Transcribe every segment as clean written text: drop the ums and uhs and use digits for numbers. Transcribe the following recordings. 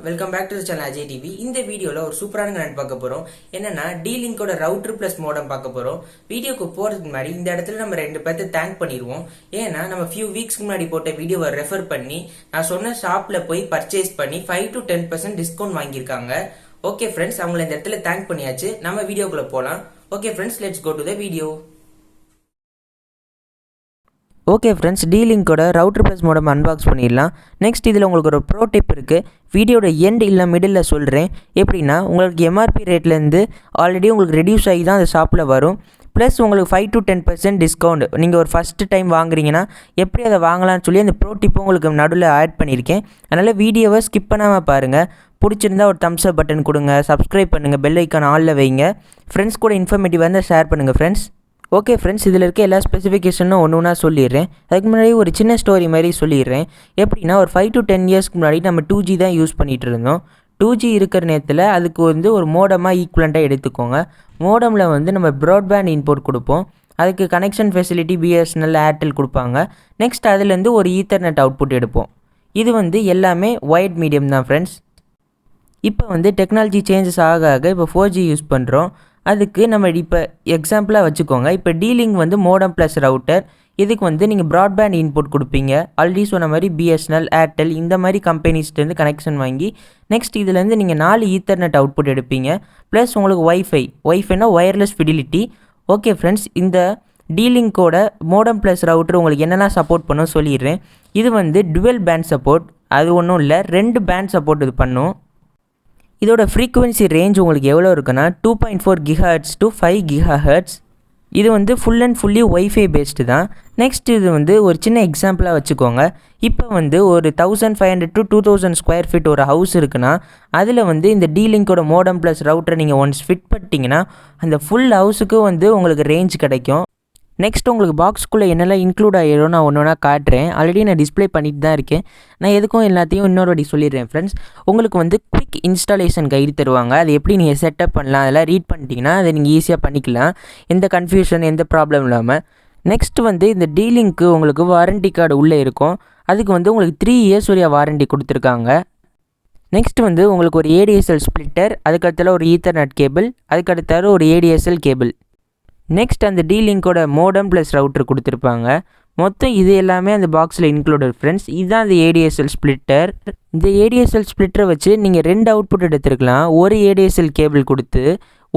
Welcome back to the channel Ajay TV. இந்த வீடியோல ஒரு சூப்பரான கனெக்ட் பார்க்க போறோம். என்னன்னா D-Linkோட ரவுட்டர் பிளஸ் மோடம் பார்க்க போறோம். வீடியோக்கு போறதுக்கு முன்னாடி இந்த இடத்துல நம்ம ரெண்டு பேர்த்து தேங்க் பண்ணிடுவோம். ஏன்னா நம்ம ஃபியூ வீக்ஸ்க்கு முன்னாடி போட்ட வீடியோவை ரெஃபர் பண்ணி நான் சொன்ன ஷாப்ல போய் பர்ச்சேஸ் பண்ணி 5 to 10% டிஸ்கவுண்ட் வாங்கியிருக்காங்க. ஓகே ஃப்ரெண்ட்ஸ், அவங்களை இந்த இடத்துல தேங்க் பண்ணியாச்சு. நம்ம வீடியோக்குள்ள போலாம். Okay friends, let's go to the video. Okay friends, D-Linkோட ரவுட்டர் ப்ளஸ் மோடம் அன்பாக்ஸ் பண்ணிடலாம். நெக்ஸ்ட் இதில் உங்களுக்கு ஒரு ப்ரோ டிப் இருக்குது. வீடியோட எண்ட் இல்லை மிடில் சொல்கிறேன். எப்படின்னா, உங்களுக்கு எம்ஆர்பி ரேட்லேருந்து ஆல்ரெடி உங்களுக்கு ரெடியூஸ் ஆகி தான் அந்த ஷாப்பில் வரும். ப்ளஸ் உங்களுக்கு 5 to 10% டிஸ்கவுண்ட். நீங்கள் ஒரு ஃபஸ்ட்டு டைம் வாங்குறீங்கன்னா எப்படி அதை வாங்கலாம்னு சொல்லி அந்த ப்ரோ டிப்பும் உங்களுக்கு நடுவில் ஆட் பண்ணியிருக்கேன். அதனால் வீடியோவை ஸ்கிப் பண்ணாமல் பாருங்கள். பிடிச்சிருந்தா ஒரு தம்ஸ் அப் பட்டன் கொடுங்க, சப்ஸ்கிரைப் பண்ணுங்கள், பெல் ஐக்கான் ஆலில் வைங்க. ஃப்ரெண்ட்ஸ் கூட இன்ஃபர்மேட்டிவாக இருந்தால் ஷேர் பண்ணுங்கள் ஃப்ரெண்ட்ஸ். ஓகே ஃப்ரெண்ட்ஸ், இதில் இருக்க எல்லா ஸ்பெசிஃபிகேஷனும் ஒன்று ஒன்றா சொல்லிடுறேன். அதுக்கு முன்னாடி ஒரு சின்ன ஸ்டோரி மாதிரி சொல்லிடுறேன். எப்படின்னா, ஒரு 5 to 10 இயர்ஸ்க்கு முன்னாடி நம்ம 2G தான் யூஸ் பண்ணிகிட்டு இருந்தோம். 2G இருக்கிற நேரத்தில் அதுக்கு ஒரு மோடமாக ஈக்குவலண்ட்டாக எடுத்துக்கோங்க. மோடமில் நம்ம ப்ராட்பேண்ட் இன்புட் கொடுப்போம். அதுக்கு கனெக்ஷன் ஃபெசிலிட்டி பிஎஸ்என்எல் ஏர்டெல் கொடுப்பாங்க. நெக்ஸ்ட் அதுலேருந்து ஒரு ஈத்தர்நெட் அவுட்புட் எடுப்போம். இது எல்லாமே ஒயர்ட் மீடியம் தான் ஃப்ரெண்ட்ஸ். இப்போ டெக்னாலஜி சேஞ்சஸ் ஆக இப்போ 4G யூஸ் பண்ணுறோம். அதுக்கு நம்ம இப்போ எக்ஸாம்பிளாக வச்சுக்கோங்க. இப்போ D-Link மோடம் ப்ளஸ் ரவுட்டர். இதுக்கு நீங்கள் ப்ராட்பேண்ட் இன்புட் கொடுப்பீங்க. ஆல்ரெடி சொன்ன மாதிரி பிஎஸ்என்எல் ஏர்டெல் இந்த மாதிரி கம்பெனிஸ்லேருந்து கனெக்ஷன் வாங்கி நெக்ஸ்ட் இதுலேருந்து நீங்கள் 4 ஈத்தர்நெட் அவுட்புட் எடுப்பீங்க. ப்ளஸ் உங்களுக்கு ஒய்ஃபைனா ஒயர்லெஸ் ஃபிடிலிட்டி. ஓகே ஃப்ரெண்ட்ஸ், இந்த D-Linkோட மோடம் ப்ளஸ் ரவுட்டர் உங்களுக்கு என்னெல்லாம் சப்போர்ட் பண்ணும் சொல்லிடுறேன். இது டுவெல் பேண்ட் சப்போர்ட். அது ஒன்றும் இல்லை, 2 பேண்ட் சப்போர்ட் இது பண்ணும். இதோட ஃப்ரீக்குவென்சி ரேஞ்ச் உங்களுக்கு எவ்வளோ இருக்குன்னா 2.4 GHz to 5 GHz. இது full and fully wifi based தான். நெக்ஸ்ட் இது ஒரு சின்ன எக்ஸாம்பிளாக வச்சுக்கோங்க. இப்போ ஒரு 1500 to 2000 ஸ்கொயர் ஃபீட் ஒரு ஹவுஸ் இருக்குன்னா அதில் இந்த D-Linkோட மோடம் ப்ளஸ் ரவுட்டரை நீங்கள் ஒன்ஸ் ஃபிட் பண்ணிட்டீங்கன்னா அந்த ஃபுல் ஹவுஸுக்கு உங்களுக்கு ரேஞ்ச் கிடைக்கும். நெக்ஸ்ட் உங்களுக்கு பாக்ஸ்க்குள்ளே என்னெல்லாம் இன்க்ளூட் ஆகிடும் நான் ஒன்று ஒன்றா காட்டுறேன். ஆல்ரெடி நான் டிஸ்பிளே பண்ணிட்டு தான் இருக்கேன். நான் எதுக்கும் எல்லாத்தையும் இன்னொரு வாட்டி சொல்லிடுறேன் ஃப்ரெண்ட்ஸ். உங்களுக்கு குவிக் இன்ஸ்டாலேஷன் கைடு தருவாங்க. அது எப்படி நீங்கள் செட்டப் பண்ணலாம் அதெல்லாம் ரீட் பண்ணிட்டீங்கன்னா அதை நீங்கள் ஈஸியாக பண்ணிக்கலாம், எந்த கன்ஃபியூஷன் எந்த ப்ராப்ளம் இல்லாமல். நெக்ஸ்ட் இந்த D-Link உங்களுக்கு வாரண்டி கார்டு உள்ளே இருக்கும். அதுக்கு உங்களுக்கு 3 years வரையா வாரண்டி கொடுத்துருக்காங்க. நெக்ஸ்ட் உங்களுக்கு ஒரு ADSL ஸ்ப்ளிட்டர், அதுக்கடுத்தால ஒரு ஈத்தர்நெட் கேபிள், அதுக்கடுத்தால ஒரு ADSL கேபிள். நெக்ஸ்ட் அந்த D-Linkோட மோடம் ப்ளஸ் ரவுட்டர் கொடுத்துருப்பாங்க. மொத்தம் இது எல்லாமே அந்த பாக்ஸில் இன்க்ளூடட் ஃப்ரெண்ட்ஸ். இதுதான் அந்த ADSL ஸ்ப்ளிட்டர். இந்த ADSL ஸ்ப்ளிட்டரை வச்சு நீங்கள் 2 அவுட்புட் எடுத்துருக்கலாம். ஒரு ADSL கேபிள் கொடுத்து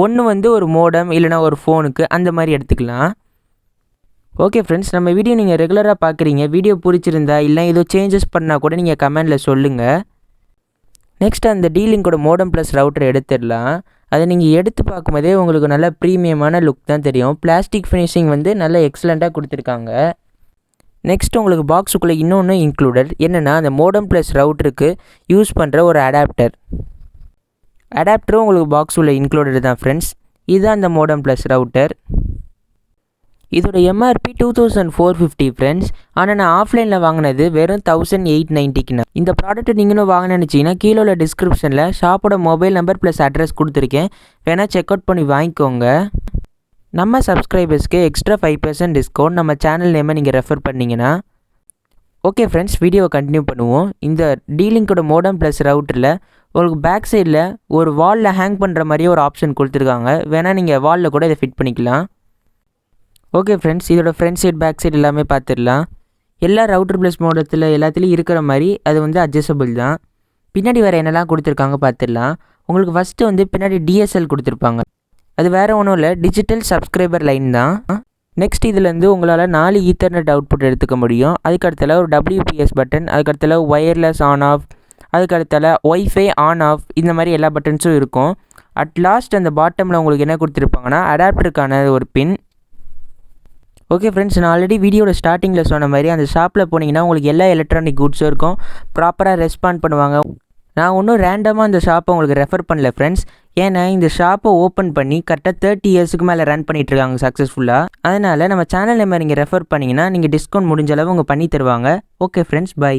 ஒன்று ஒரு மோடம் இல்லைனா ஒரு ஃபோனுக்கு அந்த மாதிரி எடுத்துக்கலாம். ஓகே ஃப்ரெண்ட்ஸ், நம்ம வீடியோ நீங்கள் ரெகுலராக பார்க்குறீங்க. வீடியோ பிடிச்சிருந்தா இல்லை ஏதோ சேஞ்சஸ் பண்ணால் கூட நீங்கள் கமெண்டில் சொல்லுங்கள். நெக்ஸ்ட் அந்த D-Linkோட மோடம் ப்ளஸ் ரவுட்டர் எடுத்துடலாம். அதை நீங்கள் எடுத்து பார்க்கும்போதே உங்களுக்கு நல்ல ப்ரீமியமான லுக் தான் தெரியும். பிளாஸ்டிக் ஃபினிஷிங் நல்ல எக்ஸலண்ட்டாக கொடுத்துருக்காங்க. நெக்ஸ்ட் உங்களுக்கு பாக்ஸுக்குள்ளே இன்னொன்று இன்க்ளூடட் என்னென்னா அந்த மோடம் ப்ளஸ் ரவுட்டருக்கு யூஸ் பண்ணுற ஒரு அடாப்டரும் உங்களுக்கு பாக்ஸ் உள்ள இன்க்ளூடட் தான் ஃப்ரெண்ட்ஸ். இதுதான் அந்த மோடம் ப்ளஸ் ரவுட்டர். இதோட எம்ஆர்பி 2450 ஃப்ரெண்ட்ஸ். ஆனால் நான் ஆஃப்லைனில் வாங்கினது வெறும் 1890க்குண்ணா. இந்த ப்ராடக்ட் நீங்களும் வாங்கினு நினச்சிங்கன்னா கீழே உள்ள டிஸ்கிரிப்ஷனில் ஷாப்போட மொபைல் நம்பர் ப்ளஸ் அட்ரஸ் கொடுத்துருக்கேன். வேணால் செக் அவுட் பண்ணி வாங்கிக்கோங்க. நம்ம சப்ஸ்கிரைபர்ஸ்க்கு எக்ஸ்ட்ரா 5% டிஸ்கவுண்ட் நம்ம சேனல் நேமை நீங்கள் ரெஃபர் பண்ணிங்கன்னா. ஓகே ஃப்ரெண்ட்ஸ், வீடியோவை கண்டினியூ பண்ணுவோம். இந்த D-Linkோட மோடம் ப்ளஸ் ரவுட்டரில் உங்களுக்கு பேக் சைடில் ஒரு வாலில் ஹேங் பண்ணுற மாதிரியே ஒரு ஆப்ஷன் கொடுத்துருக்காங்க. வேணால் நீங்கள் வாலில் கூட இதை ஃபிட் பண்ணிக்கலாம். ஓகே ஃப்ரெண்ட்ஸ், இதோட ஃப்ரண்ட் சைட் பேக் சைடு எல்லாமே பார்த்துடலாம். எல்லா ரவுட்டர் ப்ளஸ் மோடத்தில் எல்லாத்துலேயும் இருக்கிற மாதிரி அது அட்ஜஸ்டபிள் தான். பின்னாடி வேறு என்னெல்லாம் கொடுத்துருக்காங்க பார்த்துடலாம். உங்களுக்கு ஃபஸ்ட்டு பின்னாடி DSL கொடுத்துருப்பாங்க. அது வேறு ஒன்றும் இல்லை, டிஜிட்டல் சப்ஸ்கிரைபர் லைன் தான். நெக்ஸ்ட் இதிலேருந்து உங்களால் 4 ஈத்தர்நெட் அவுட்புட் எடுத்துக்க முடியும். அதுக்கடுத்தால ஒரு WPS பட்டன், அதுக்கடுத்தால ஒயர்லெஸ் ஆன் ஆஃப், அதுக்கடுத்தால ஒய்ஃபை ஆன் ஆஃப், இந்த மாதிரி எல்லா பட்டன்ஸும் இருக்கும். அட் லாஸ்ட் அந்த பாட்டமில் உங்களுக்கு என்ன கொடுத்துருப்பாங்கன்னா அடாப்டருக்கான ஒரு பின். ஓகே ஃப்ரெண்ட்ஸ், நான் ஆல்ரெடி வீடியோட ஸ்டார்டிங்கில் சொன்ன மாதிரி அந்த ஷாப்பில் போனீங்கன்னா உங்களுக்கு எல்லா எலக்ட்ரானிக் குட்ஸும் இருக்கும். ப்ராப்பராக ரெஸ்பாண்ட் பண்ணுவாங்க. நான் ஒன்றும் ரேண்டமாக அந்த ஷாப்பை உங்களுக்கு ரெஃபர் பண்ணல ஃப்ரெண்ட்ஸ். ஏன்னா இந்த ஷாப்பை ஓப்பன் பண்ணி கரெக்டாக 30 இயர்ஸுக்கு மேலே ரன் பண்ணிகிட்ருக்காங்க சக்ஸஸ்ஃபுல்லாக. அதனால் நம்ம சேனல் நேம் நீங்கள் ரெஃபர் பண்ணிங்கன்னா நீங்கள் டிஸ்கவுண்ட் முடிஞ்ச அளவு அவங்க பண்ணி தருவாங்க. Okay friends, by.